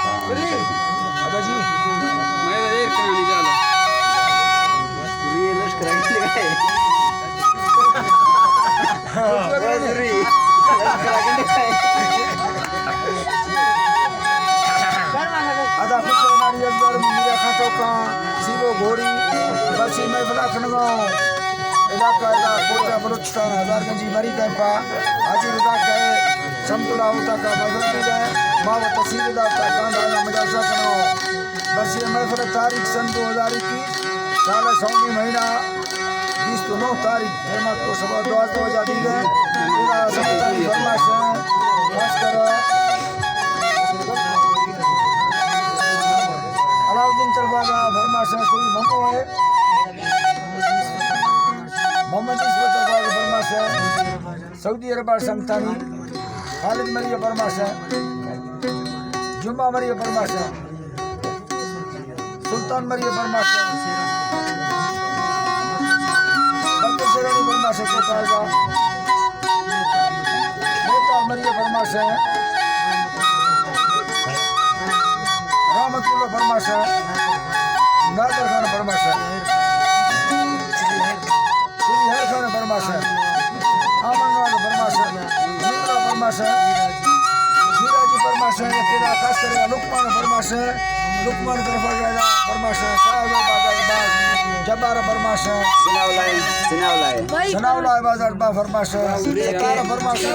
अबे जी मैं तो एक करानी चल ये लश्कर आगे गए बजरी लश्कर आगे गए आधा खुश नारी अंदर मीरा खाटो का सीवो घोड़ी बसी में फला खनगांव इलाका कोटा बलूचिस्तान हजारगंजी मरी कैंपा हाजी रजा कहे समतुला होता का बदल गए मावा तहसील दाता कांदा मजाजा कनो बसी महफिल तारीख सन 2021 साल सौनी महीना 20 तारीख जमात को सवा 20 दी गए मेरा सबकी फरमाइश है खास कर अलाउद्दीन तरवाजा फरमाइश है कोई ममो है मोहम्मद इस्मत तरवाजा फरमाइश है सऊदी अरब संतानी खालिद मरिया फरमाइश है जुम्मा मरिया फरमाइश है सुल्तान मरिया फरमाइश है बकर शेरानी फरमाइश है कोटागा नेता मरिया फरमाइश है रहमतुल्लाह फरमाइश है नादर खान फरमाइश है हर खान फरमाइश है आमनवाल फरमाइश है निमरा फरमाइश है जीराजी फरमाइश है केदा खास करेगा लुकमान फरमाइश है लुकमान तरफ गया फरमाइश है साहब बाजार बाग जब्बार फरमाइश है सनाउला बाजार बा फरमाइश है सतार फरमाइश है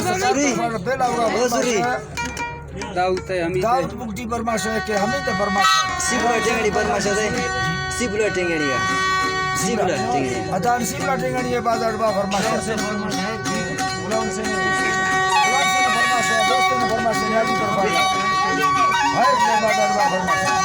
बेला हुआ फरमाइश है दाऊद हमीद दाऊद मुक्ति फरमाइश है के हमीद फरमाइश है सिबुला टेंगड़ी फरमाइश है सिबुला टेंगड़ी का सिबुला टेंगड़ी अदान सिबला टेंगड़ी है बाजार बा फरमाइश है गुलाम से फरमाइश है दोस्तों ने फरमाइश है यादी फरमाइश है हर बाजार बा फरमाइश है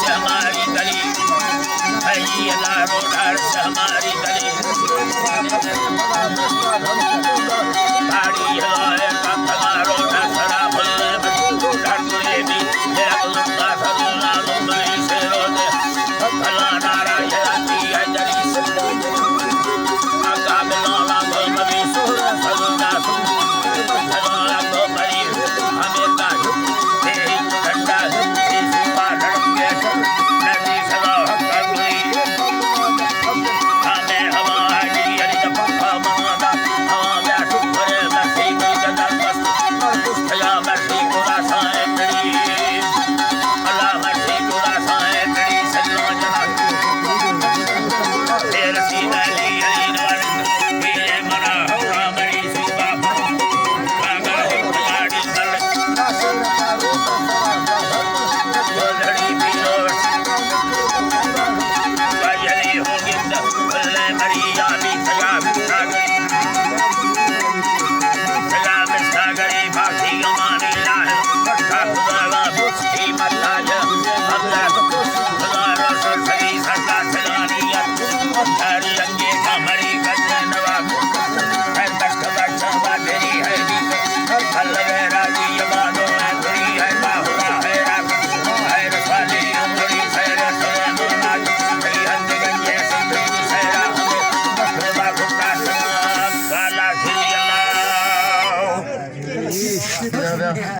हमारी गली हमारी गली